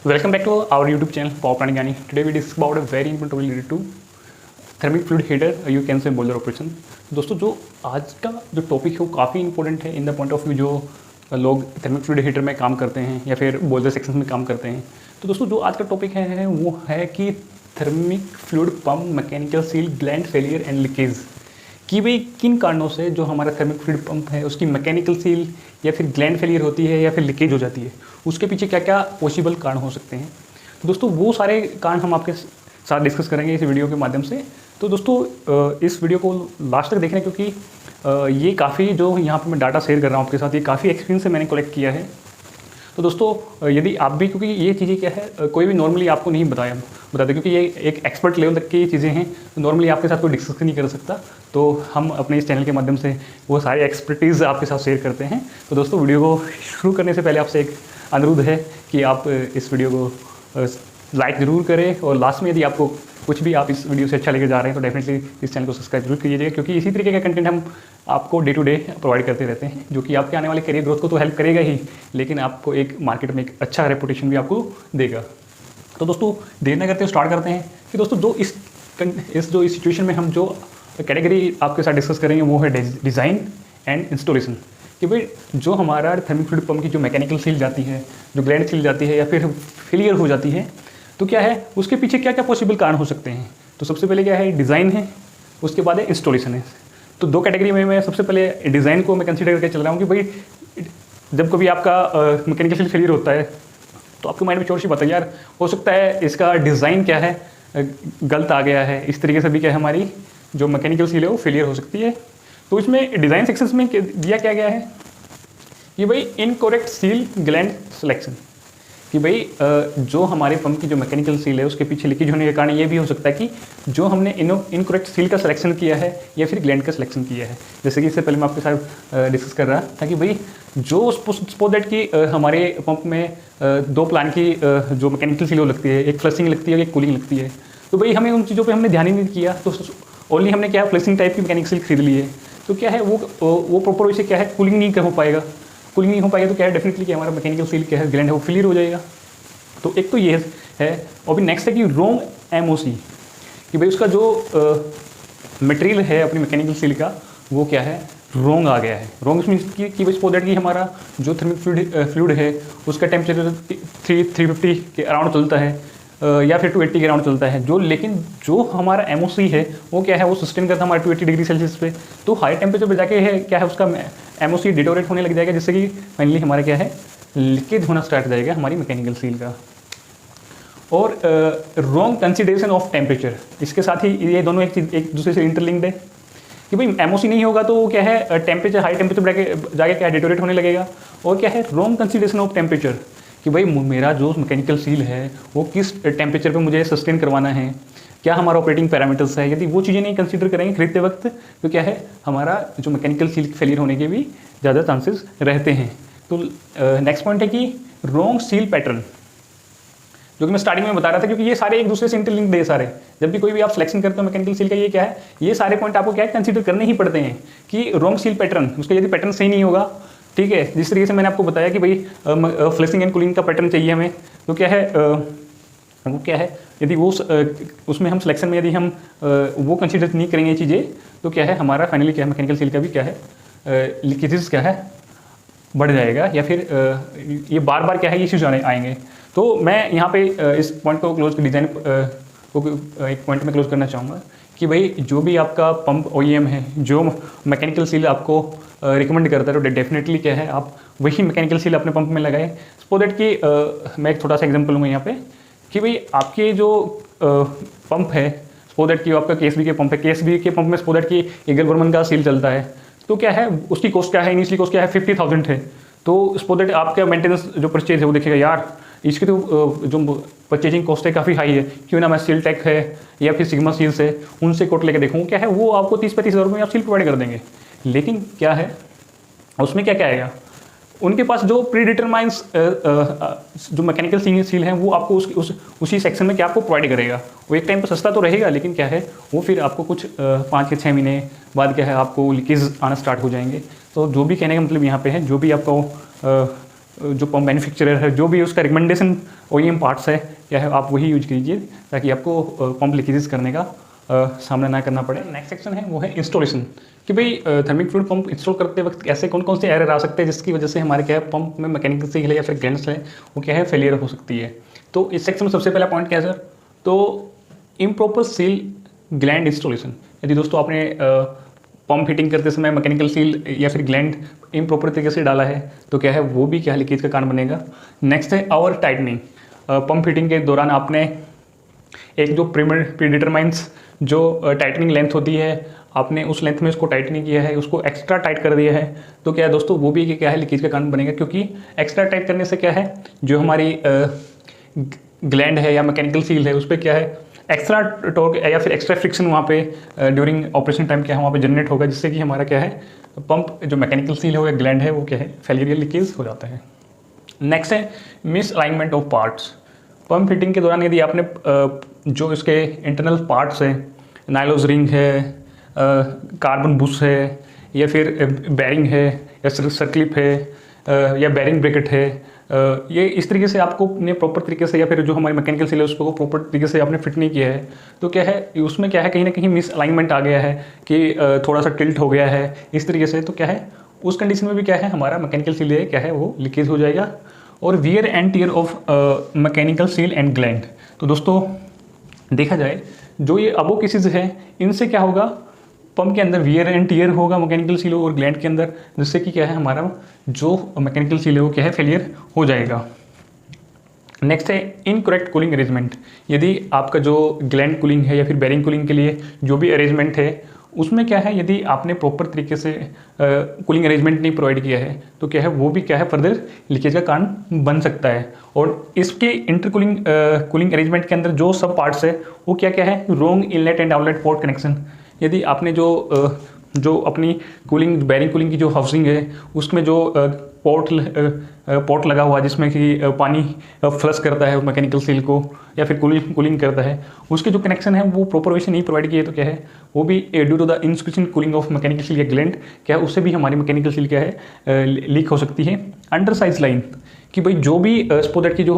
Welcome back to our YouTube channel Power Plant Gyani. Today we discuss about a very important topic related to thermic fluid heater, you can say boiler operation. दोस्तों जो आज का जो topic है वो काफ़ी important है in the point of view जो लोग थर्मिक फ्लूइड हीटर में काम करते हैं या फिर बॉयलर सेक्शन में काम करते हैं। तो दोस्तों जो आज का टॉपिक है वो है कि thermic fluid pump mechanical seal gland failure and leakage, कि भाई किन कारणों से जो हमारा थर्मिक फ्लूइड पंप है उसकी मैकेनिकल सील या फिर ग्लैंड फेलियर होती है या फिर लीकेज हो जाती है, उसके पीछे क्या क्या पॉसिबल कारण हो सकते हैं। तो दोस्तों वो सारे कारण हम आपके साथ डिस्कस करेंगे इस वीडियो के माध्यम से। तो दोस्तों इस वीडियो को लास्ट तक देखना, क्योंकि ये काफ़ी जो यहाँ पर मैं डाटा शेयर कर रहा हूँ आपके साथ, ये काफ़ी एक्सपीरियंस से मैंने कलेक्ट किया है। तो दोस्तों यदि आप भी, क्योंकि ये चीज़ें क्या है कोई भी नॉर्मली आपको नहीं बताते, क्योंकि ये एक एक्सपर्ट लेवल तक की चीज़ें हैं, तो नॉर्मली आपके साथ कोई डिस्कस नहीं कर सकता। तो हम अपने इस चैनल के माध्यम से वो सारी एक्सपर्टीज़ आपके साथ शेयर करते हैं। तो दोस्तों वीडियो को शुरू करने से पहले आपसे एक अनुरोध है कि आप इस वीडियो को लाइक ज़रूर करें, और लास्ट में यदि आपको कुछ भी आप इस वीडियो से अच्छा लेकर जा रहे हैं तो डेफिनेटली इस चैनल को सब्सक्राइब जरूर कीजिएगा, क्योंकि इसी तरीके का कंटेंट हम आपको डे टू डे प्रोवाइड करते रहते हैं, जो कि आपके आने वाले करियर ग्रोथ को तो हेल्प करेगा ही, लेकिन आपको एक मार्केट में एक अच्छा रेपुटेशन भी आपको देगा। तो दोस्तों देर न करते स्टार्ट करते हैं कि दोस्तों जो इस सिचुएशन में हम जो कैटेगरी आपके साथ डिस्कस करेंगे वो है डिज़ाइन एंड इंस्टॉलेशन। कि भाई जो हमारा थर्मिक फ्लूइड पंप की जो मैकेनिकल सील जाती है, जो ग्लैंड सील जाती है या फिर फेलियर हो जाती है, तो क्या है उसके पीछे क्या क्या पॉसिबल कारण हो सकते हैं। तो सबसे पहले क्या है, डिज़ाइन है, उसके बाद है इंस्टॉलेशन है। तो दो कैटेगरी में मैं सबसे पहले डिज़ाइन को मैं कंसीडर करके चल रहा हूँ कि भाई जब कभी आपका मैकेनिकल सील फेलियर होता है तो आपके माइंड में छोटी सी बात है, यार हो सकता है इसका डिज़ाइन क्या है गलत आ गया है, इस तरीके से भी क्या है हमारी जो मैकेनिकल सील है वो फेलियर हो सकती है। तो इसमें डिज़ाइन सेक्शन में दिया क्या गया है कि भाई इनकरेक्ट सील ग्लैंड सिलेक्शन, कि भाई जो हमारे पंप की जो मैकेनिकल सील है उसके पीछे लीकेज होने के कारण ये भी हो सकता है कि जो हमने इनकरेक्ट सील का सिलेक्शन किया है या फिर ग्लैंड का सिलेक्शन किया है। जैसे कि इससे पहले मैं आपके साथ डिस्कस कर रहा था कि भाई जो सपोज दैट कि हमारे पंप में दो प्लान की जो मैकेनिकल सील लगती है, एक फ्लशिंग लगती है और एक कूलिंग लगती है। तो भाई हमें उन चीज़ों पर हमने ध्यान ही नहीं किया, तो ओनली हमने क्या फ्लशिंग टाइप की मैकेनिकल सील खरीद ली है। तो क्या है वो प्रॉपर वैसे क्या है कूलिंग नहीं हो पाएगा, कूलिंग नहीं हो पाएगा तो क्या है डेफिनेटली क्या हमारा मैकेनिकल सील क्या है ग्लैंड है वो फेलियर हो जाएगा। तो एक तो ये है, और भी नेक्स्ट है कि रॉन्ग एमओसी, कि भाई उसका जो मटेरियल है अपनी मैकेनिकल सील का वो क्या है रॉन्ग आ गया है। रॉन्ग इसमें कि भाई सपोज दैट कि हमारा जो थर्मिक फ्लूइड है उसका टेम्परेचर 350 के अराउंड चलता है या फिर 280 के अराउंड चलता है, लेकिन जो हमारा एमओसी है वो क्या है वो सस्टेन करता है हमारे 280 डिग्री सेल्सियस पे। तो हाई टेम्परेचर पे जाके है क्या है उसका एमओसी डिटोरेट होने लग जाएगा, जिससे कि फाइनली हमारा क्या है लीकेज होना स्टार्ट हो जाएगा हमारी मैकेनिकल सील का। और रॉन्ग कंसिडरेशन ऑफ टेम्परेचर, इसके साथ ही ये दोनों एक दूसरे से इंटरलिंक्ड है कि भाई एमओसी नहीं होगा तो क्या है टेम्परेचर हाई टेम्परेचर पर जाके क्या डिटोरेट होने लगेगा। और क्या है रॉन्ग कंसिडरेशन ऑफ टेम्परेचर, कि भाई मेरा जो मैकेनिकल सील है वो किस टेम्परेचर पे मुझे सस्टेन करवाना है, क्या हमारा ऑपरेटिंग पैरामीटर्स है। यदि वो चीज़ें नहीं कंसीडर करेंगे खरीदते वक्त तो क्या है हमारा जो मैकेनिकल सील फेलियर होने के भी ज़्यादा चांसेस रहते हैं। तो नेक्स्ट पॉइंट है कि रॉन्ग सील पैटर्न, जो कि मैं स्टार्टिंग में बता रहा था, क्योंकि ये सारे एक दूसरे से इंटरलिंक्ड है सारे। जब भी कोई भी आप सिलेक्शन करते हो मैकेनिकल सील का, ये क्या है ये सारे पॉइंट आपको क्या है कंसीडर करने ही पड़ते हैं। कि रॉन्ग सील पैटर्न, उसका यदि पैटर्न सही नहीं होगा, ठीक है, जिस तरीके से मैंने आपको बताया कि भाई फ्लशिंग एंड कूलिंग का पैटर्न चाहिए हमें, तो क्या है वो क्या है यदि वो उसमें हम सिलेक्शन में यदि हम वो कंसीडर नहीं करेंगे चीज़ें, तो क्या है हमारा फाइनली क्या है मैकेनिकल सील का भी क्या है लीकेजेस क्या है बढ़ जाएगा, या फिर ये बार बार क्या है इश्यूज आएंगे। तो मैं यहाँ पे इस पॉइंट को क्लोज डिज़ाइन को एक पॉइंट में क्लोज करना चाहूँगा कि भाई जो भी आपका पंप OEM है जो मैकेनिकल सील आपको रिकमेंड करता है तो डेफिनेटली क्या है आप वही मैकेनिकल सील अपने पंप में लगाएं। सपोज दैट कि मैं एक छोटा सा एग्जांपल लूँगा यहाँ पे कि भाई आपके जो पंप है, सपोज दैट कि आपका KSB के पंप है, KSB के पंप में सपोज दैट कि ईगल वर्मन का सील चलता है, तो क्या है उसकी कॉस्ट क्या है, इनिशियली कॉस्ट क्या है 50,000 है। तो सपोज दैट आपका मेंटेनेंस जो परचेज है वो देखिएगा, यार इसकी तो जो परचेजिंग कॉस्ट है काफ़ी हाई है, क्यों ना मैं सील टेक है या फिर सिग्मा सील्स है उनसे कोट लेकर देखूँ, क्या है वो आपको 30-35 हज़ार रुपये में आप सील प्रोवाइड कर देंगे। लेकिन क्या है उसमें क्या क्या आएगा, उनके पास जो प्री डिटरमाइंस जो मैकेनिकल सील है वो आपको उसी सेक्शन में क्या आपको प्रोवाइड करेगा। वो एक टाइम पर सस्ता तो रहेगा, लेकिन क्या है वो फिर आपको कुछ 5 या 6 महीने बाद क्या है आपको लीकेज आना स्टार्ट हो जाएंगे। तो जो भी कहने का मतलब यहाँ पे है, जो भी आपको जो पंप मैन्युफैक्चरर है जो भी उसका रिकमेंडेशन OEM पार्ट्स है क्या है आप वही यूज कीजिए ताकि आपको पंप लीकेजेस करने का सामना ना करना पड़े। नेक्स्ट सेक्शन है वो है इंस्टॉलेशन कि भाई थर्मिक फ्लूइड पंप इंस्टॉल करते वक्त ऐसे कौन कौन से एरर आ सकते हैं जिसकी वजह से हमारे क्या है पंप में मैकेनिकल सील है या फिर ग्लैंड्स है वो क्या है फेलियर हो सकती है। तो इस सेक्शन में सबसे पहला पॉइंट क्या है सर, तो इम्प्रॉपर सील ग्लैंड इंस्टॉलेशन। यदि दोस्तों आपने पंप फिटिंग करते समय मैकेनिकल सील या फिर ग्लैंड इम्प्रॉपर तरीके से डाला है तो क्या है वो भी क्या है लीकेज का कारण बनेगा। नेक्स्ट है आवर टाइटनिंग। पंप फिटिंग के दौरान आपने एक जो प्रीडिटरमाइंस जो टाइटनिंग लेंथ होती है आपने उस लेंथ में उसको टाइट नहीं किया है, उसको एक्स्ट्रा टाइट कर दिया है तो क्या है दोस्तों वो भी क्या है लीकेज का कारण बनेगा, क्योंकि एक्स्ट्रा टाइट करने से क्या है जो हमारी ग्लैंड है या मैकेनिकल सील है उस पर क्या है एक्स्ट्रा टॉर्क या फिर एक्स्ट्रा फ्रिक्शन वहाँ पे ड्यूरिंग ऑपरेशन टाइम क्या है वहाँ पे जनरेट होगा, जिससे कि हमारा क्या है पंप जो मैकेनिकल सील है या ग्लैंड है वो क्या है फेलियर या लीकेज हो जाता है। नेक्स्ट है miss alignment of parts. Pump fitting के दौरान यदि आपने जो इसके इंटरनल पार्ट्स है, नाइलोज रिंग है, कार्बन बुश है या फिर बैरिंग है या सर्कलिप है या बैरिंग ब्रैकेट है, ये इस तरीके से आपको अपने प्रॉपर तरीके से या फिर जो हमारी मैकेनिकल सील है उसको प्रॉपर तरीके से आपने फिट नहीं किया है तो क्या है उसमें क्या है कहीं ना कहीं मिस अलाइनमेंट आ गया है कि थोड़ा सा टिल्ट हो गया है इस तरीके से, तो क्या है उस कंडीशन में भी क्या है हमारा मैकेनिकल सील है क्या है वो लीकेज हो जाएगा। और wear and tear of mechanical seal and gland. तो दोस्तों देखा जाए जो ये अबो केसेस है इनसे क्या होगा पंप के अंदर वियर एंड टियर होगा मैकेनिकल सील और ग्लैंड के अंदर, जिससे कि क्या है हमारा जो मैकेनिकल सील है वो क्या है फेलियर हो जाएगा। नेक्स्ट है इनकरेक्ट कूलिंग अरेंजमेंट। यदि आपका जो ग्लैंड कूलिंग है या फिर बैरिंग कूलिंग के लिए जो भी अरेंजमेंट है उसमें क्या है यदि आपने प्रॉपर तरीके से कूलिंग अरेंजमेंट नहीं प्रोवाइड किया है तो क्या है वो भी क्या है फर्दर लीकेज का कारण बन सकता है। और इसके इंटरकूलिंग कूलिंग अरेंजमेंट के अंदर जो सब पार्ट्स है वो क्या क्या है wrong inlet and outlet port connection. यदि आपने जो अपनी कूलिंग बैरिंग कूलिंग की जो हाउसिंग है उसमें जो पोर्ट लगा हुआ जिसमें कि पानी फ्लश करता है मैकेनिकल सील को या फिर कूलिंग करता है उसके जो कनेक्शन है वो प्रॉपर वे से नहीं प्रोवाइड किए तो क्या है वो भी due to the insufficient cooling of mechanical seal या ग्लैंड क्या है उससे भी हमारी मैकेनिकल सील क्या है लीक हो सकती है। अंडर साइज लाइन कि भाई जो भी स्पोदेट की जो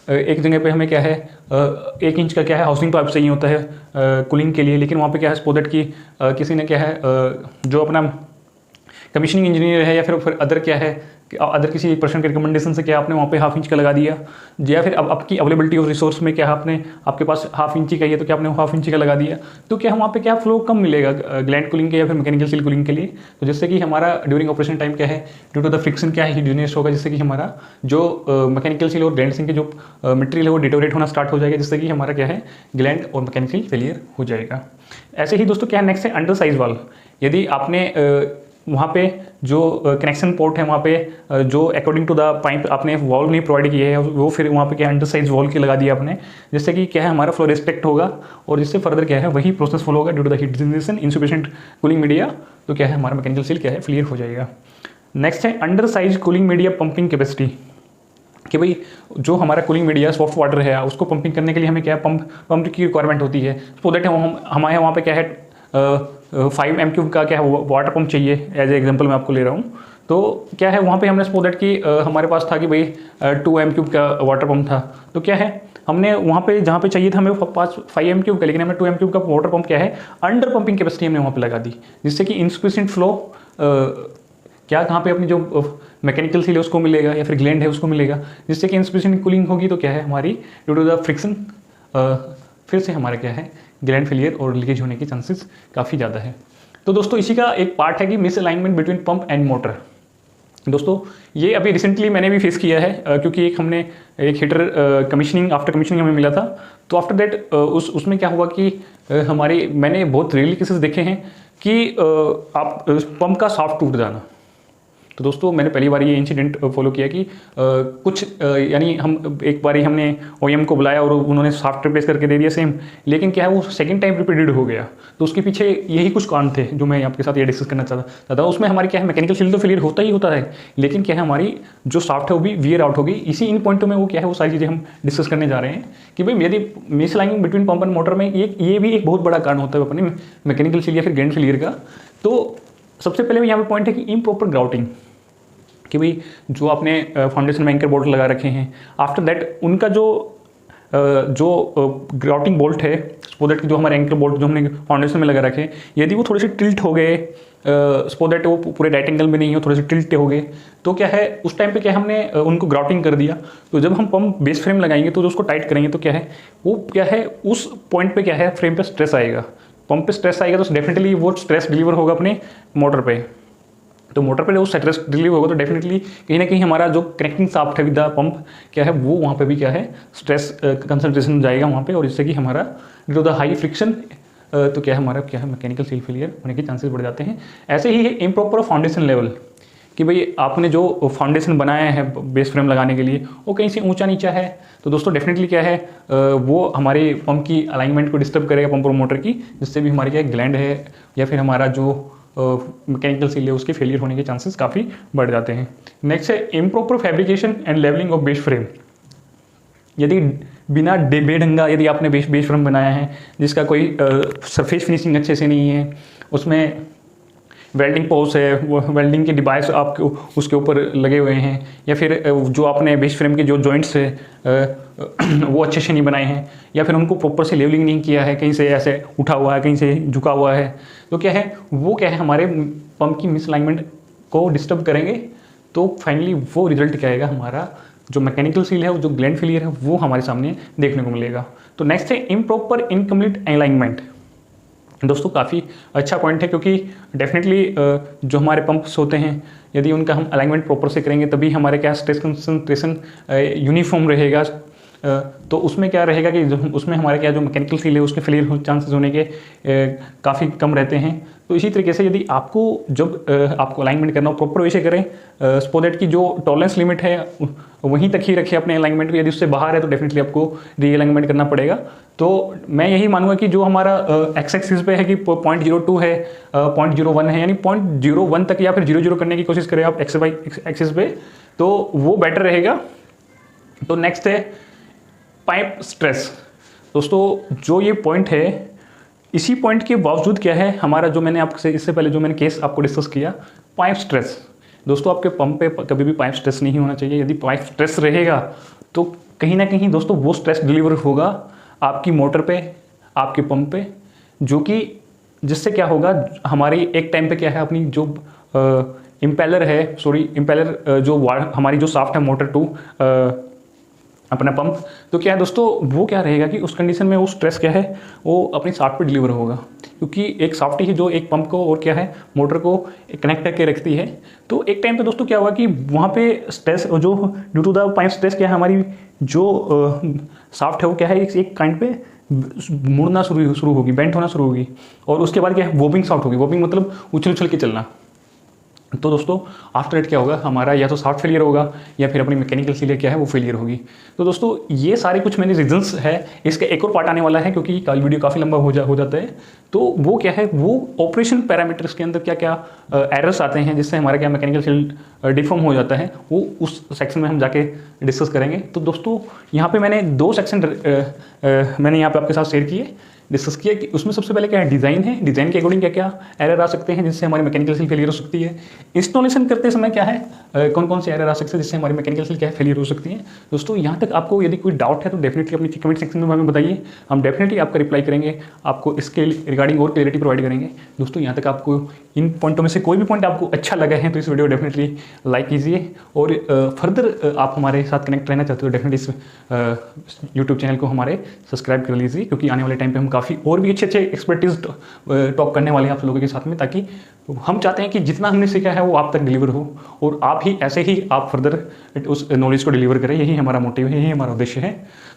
एक जगह पे हमें क्या है 1 इंच का क्या है हाउसिंग पाइप चाहिए होता है कूलिंग के लिए, लेकिन वहाँ पे क्या है स्पोदेट की किसी ने क्या है जो अपना कमीशनिंग इंजीनियर है या फिर अदर क्या है अदर किसी एक पर्सन के रिकमेंडेशन से क्या आपने वहाँ पे 1/2 इंच का लगा दिया, या फिर अब आपकी अवेलेबिलिटी ऑफ रिसोर्स में क्या आपने आपके पास 1/2 इंच का ही है तो क्या आपने 1/2 इंच का लगा दिया तो क्या वहाँ पे क्या फ्लो कम मिलेगा ग्लैंड कूलिंग के या फिर मैकेनिकल सील कूलिंग के लिए, तो जिससे कि हमारा ड्यूरिंग ऑपरेशन टाइम क्या है ड्यू टू द फ्रिक्शन क्या है हीट होगा, जिससे कि हमारा जो मैकेनिकल सील और ग्लैंड सील के जो मटेरियल है वो डिटोरेट होना स्टार्ट हो जाएगा, जिससे कि हमारा क्या है ग्लैंड और मैकेनिकल फेलियर हो जाएगा। ऐसे ही दोस्तों क्या है नेक्स्ट है अंडर साइज वाल्व। यदि आपने वहाँ पे जो कनेक्शन पोर्ट है वहाँ पे जो अकॉर्डिंग टू द पाइप आपने वॉल्व नहीं प्रोवाइड किए है वो फिर वहाँ पे क्या अंडर साइज वॉल्व की लगा दिया आपने, जिससे कि क्या है हमारा फ्लो रिस्ट्रिक्ट होगा और जिससे फर्दर क्या है वही प्रोसेस फॉलो होगा due to the heat generation insufficient cooling media, तो क्या है हमारा मैकेनिकल सील क्या है फेलियर हो जाएगा। नेक्स्ट है under size cooling media pumping capacity कि भाई जो हमारा कूलिंग मीडिया सॉफ्ट वाटर है उसको पंपिंग करने के लिए हमें क्या पंप की रिक्वायरमेंट होती है, सो दैट हमारे वहाँ पे क्या है 5 m³ का क्या है वाटर पंप चाहिए, एज ए एग्जांपल मैं आपको ले रहा हूँ। तो क्या है वहाँ पे हमने सपोज दैट कि हमारे पास था कि भाई 2 m³ का वाटर पंप था, तो क्या है हमने वहाँ पे जहाँ पे चाहिए था हमें पास 5 m³ का, लेकिन हमें 2 m³ का वाटर पंप क्या है अंडर पंपिंग कैपेसिटी हमने वहाँ पे लगा दी, जिससे कि इनसफिशिएंट फ्लो क्या कहाँ पे अपनी जो मैकेनिकल सील है उसको मिलेगा या फिर ग्लैंड है उसको मिलेगा, जिससे कि इनसफिशिएंट कूलिंग होगी तो क्या है हमारी ड्यू टू द फ्रिक्शन फिर से हमारा क्या है ग्लैंड फेलियर और लीकेज होने की चांसेस काफ़ी ज़्यादा है। तो दोस्तों इसी का एक पार्ट है कि miss alignment between pump and motor. दोस्तों ये अभी रिसेंटली मैंने भी फेस किया है क्योंकि हमने एक हीटर कमीशनिंग आफ्टर कमीशनिंग हमें मिला था, तो आफ्टर दैट उसमें क्या हुआ कि मैंने बहुत रियली केसेस देखे हैं कि आप पंप का शाफ्ट टूट जाना। तो दोस्तों मैंने पहली बार ये इंसिडेंट फॉलो किया कि कुछ यानी हम एक बार ही हमने OEM को बुलाया और उन्होंने शाफ्ट रिप्लेस करके दे दिया सेम, लेकिन क्या है वो सेकंड टाइम रिपीटेड हो गया। तो उसके पीछे यही कुछ कारण थे जो मैं आपके साथ ये डिस्कस करना चाहता था। उसमें हमारी क्या है मैकेनिकल सील तो फेलियर होता ही होता है, लेकिन क्या है हमारी जो शाफ्ट है वो भी वियर आउट हो गई। इसी इन पॉइंटों में वो क्या है वो सारी चीज़ें हम डिस्कस करने जा रहे हैं कि भाई यदि miss aligning between pump and motor में ये भी एक बहुत बड़ा कारण होता है अपने मैकेनिकल सील या फिर ग्लैंड फेलियर का। तो सबसे पहले यहाँ पे पॉइंट है कि इम्प्रॉपर ग्राउटिंग कि भाई जो आपने फाउंडेशन में एंकर बोल्ट लगा रखे हैं, आफ्टर दैट उनका जो ग्राउटिंग बोल्ट है, सो दैट जो हमारे एंकर बोल्ट जो हमने फाउंडेशन में लगा रखे हैं, यदि वो थोड़े से टिल्ट हो गए, सो दैट वो पूरे राइट एंगल में नहीं हो, थोड़े से टिल्ट हो गए, तो क्या है उस टाइम पे क्या है हमने उनको ग्राउटिंग कर दिया। तो जब हम पंप बेस फ्रेम लगाएंगे तो जो उसको टाइट करेंगे तो क्या है वो क्या है उस पॉइंट पे क्या है फ्रेम पे स्ट्रेस आएगा, पंप पे स्ट्रेस आएगा तो डेफिनेटली वो स्ट्रेस डिलीवर होगा अपने मोटर पे। तो मोटर पे जो स्ट्रेस डिलीवर होगा तो डेफिनेटली कहीं ना कहीं हमारा जो कनेक्टिंग शाफ्ट है विद द पंप क्या है वो वहाँ पे भी क्या है स्ट्रेस कंसंट्रेशन जाएगा वहाँ पे, और इससे कि हमारा due to the high friction तो क्या है हमारा क्या है मैकेनिकल सील फेलियर होने के चांसेस बढ़ जाते हैं। ऐसे ही है इम्प्रॉपर फाउंडेशन लेवल, कि भाई आपने जो फाउंडेशन बनाया है बेस फ्रेम लगाने के लिए वो कहीं से ऊंचा नीचा है, तो दोस्तों डेफिनेटली क्या है वो हमारे पंप की अलाइनमेंट को डिस्टर्ब करेगा, पंप और मोटर की, जिससे भी हमारी क्या ग्लैंड है या फिर हमारा जो मैकेनिकल सील है उसके फेलियर होने के चांसेस काफ़ी बढ़ जाते हैं। नेक्स्ट है improper fabrication and levelling of base frame. यदि बिना बेढंगा यदि आपने बेस फ्रेम बनाया है जिसका कोई सरफेस फिनिशिंग अच्छे से नहीं है, उसमें वेल्डिंग पोस्ट है, वो वेल्डिंग के डिवाइस आपके उसके ऊपर लगे हुए हैं, या फिर जो आपने बेस फ्रेम के जो जॉइंट्स है वो अच्छे से नहीं बनाए हैं, या फिर उनको प्रॉपर से लेवलिंग नहीं किया है, कहीं से ऐसे उठा हुआ है कहीं से झुका हुआ है, तो क्या है वो क्या है हमारे पंप की मिसअलाइनमेंट को डिस्टर्ब करेंगे। तो फाइनली वो रिजल्ट क्या आएगा, हमारा जो मैकेनिकल सील है, जो ग्लैंड फेलियर है वो हमारे सामने देखने को मिलेगा। तो नेक्स्ट है इम्प्रॉपर इनकम्प्लीट अलाइनमेंट। दोस्तों काफ़ी अच्छा पॉइंट है, क्योंकि डेफिनेटली जो हमारे पंप्स होते हैं यदि उनका हम अलाइनमेंट प्रॉपर से करेंगे तभी हमारे क्या स्ट्रेस कंसंट्रेशन यूनिफॉर्म रहेगा। तो उसमें क्या रहेगा कि उसमें हमारे क्या जो मैकेनिकल सील है उसके फेलियर चांसेस होने के काफ़ी कम रहते हैं। तो इसी तरीके से यदि आपको जब आपको अलाइनमेंट करना हो प्रॉपर वैसे करें, सो दैट की जो टॉलरेंस लिमिट है वहीं तक ही रखें अपने अलाइनमेंट को, यदि उससे बाहर है तो डेफिनेटली आपको री अलाइनमेंट करना पड़ेगा। तो मैं यही मानूंगा कि जो हमारा एक्स एक्सिस पे है कि 0.02 है, 0.01 है, यानी 0.01 तक या फिर 0.0 करने की कोशिश करें आप एक्स वाई एक्सिस पे, तो वो बेटर रहेगा। तो नेक्स्ट है पाइप स्ट्रेस। दोस्तों जो ये पॉइंट है, इसी पॉइंट के बावजूद क्या है हमारा जो मैंने आपसे इससे पहले जो मैंने केस आपको डिस्कस किया पाइप स्ट्रेस। दोस्तों आपके पंप पे कभी भी पाइप स्ट्रेस नहीं होना चाहिए। यदि पाइप स्ट्रेस रहेगा तो कहीं ना कहीं दोस्तों वो स्ट्रेस डिलीवर होगा आपकी मोटर पे, आपके पंप पे, जो कि जिससे क्या होगा हमारी एक टाइम पे क्या है अपनी जो इम्पेलर है, इम्पेलर जो हमारी जो शाफ्ट है मोटर टू अपना पंप, तो क्या है दोस्तों वो क्या रहेगा कि उस कंडीशन में वो स्ट्रेस क्या है वो अपनी शाफ्ट पे डिलीवर होगा, क्योंकि एक शाफ्ट ही जो एक पंप को और क्या है मोटर को कनेक्ट करके रखती है। तो एक टाइम पे दोस्तों क्या होगा कि वहाँ पे स्ट्रेस जो due to the pipe stress क्या है हमारी जो शाफ्ट है वो क्या है एक काइंड पे मुड़ना शुरू होगी, बेंट होना शुरू होगी, और उसके बाद क्या है वॉबिंग शाफ्ट होगी। वॉबिंग मतलब उछल उछल के चलना। तो दोस्तों आफ्टर इट क्या होगा हमारा या तो शाफ्ट फेलियर होगा या फिर अपनी मैकेनिकल सील क्या है वो फेलियर होगी। तो दोस्तों ये सारे कुछ मैंने रीजंस है, इसका एक और पार्ट आने वाला है क्योंकि कल वीडियो काफ़ी लंबा हो जाता है। तो वो क्या है वो ऑपरेशन पैरामीटर्स के अंदर क्या क्या एरर्स आते हैं जिससे हमारा क्या मैकेनिकल सील डिफॉर्म हो जाता है, वो उस सेक्शन में हम जाके डिस्कस करेंगे। तो दोस्तों यहाँ पे मैंने 2 सेक्शन मैंने यहाँ पे आपके साथ शेयर किए, डिस्कस किया कि उसमें सबसे पहले क्या है डिज़ाइन है, डिज़ाइन के अकॉर्डिंग क्या क्या एरर आ सकते हैं जिससे हमारी मैकेनिकल सील फेलियर हो सकती है। इंस्टॉलेशन करते समय क्या है कौन कौन से एरर आ सकते हैं जिससे हमारी मैकेनिकल सील क्या है फेलियर हो सकती है। दोस्तों यहाँ तक आपको यदि कोई डाउट है तो डेफिनेटली अपनी कमेंट सेक्शन में हमें बताइए, हम डेफिनेटली आपका रिप्लाई करेंगे, आपको इसके रिगार्डिंग और क्लियरिटी प्रोवाइड करेंगे। दोस्तों यहाँ तक आपको इन पॉइंटों में से कोई भी पॉइंट आपको अच्छा लगा है तो इस वीडियो डेफिनेटली लाइक कीजिए, और फर्दर आप हमारे साथ कनेक्ट रहना चाहते हो डेफिनेटली इस यूट्यूब चैनल को हमारे सब्सक्राइब कर लीजिए, क्योंकि आने वाले टाइम पे हम काफ़ी और भी अच्छे एक्सपर्टीज टॉक करने वाले हैं आप लोगों के साथ में, ताकि हम चाहते हैं कि जितना हमने सीखा है वो आप तक डिलीवर हो और आप ही ऐसे ही आप फर्दर उस नॉलेज को डिलीवर करें। यही हमारा मोटिव है, यही हमारा उद्देश्य है।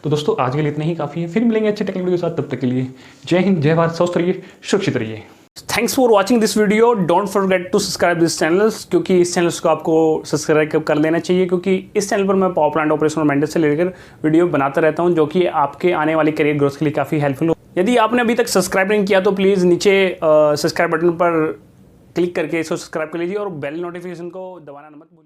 तो दोस्तों आज के लिए इतना ही काफ़ी है, फिर मिलेंगे अच्छे टेक्निक वीडियो के साथ। तब तक के लिए जय हिंद, जय भारत, स्वस्थ रहिए, सुरक्षित रहिए। Thanks for watching this video. Don't forget to subscribe this channels, क्योंकि इस चैनल्स को आपको सब्सक्राइब कर लेना चाहिए, क्योंकि इस चैनल पर मैं पावर प्लांट ऑपरेशन और मेंटेनेंस से लेकर वीडियो बनाता रहता हूं, जो कि आपके आने वाली करियर ग्रोथ के लिए काफ़ी हेल्पफुल हो। यदि आपने अभी तक सब्सक्राइब नहीं किया तो प्लीज़ नीचे सब्सक्राइब बटन पर क्लिक करके इसको सब्सक्राइब कर लीजिए और बेल नोटिफिकेशन को दबाना मत भूलिए।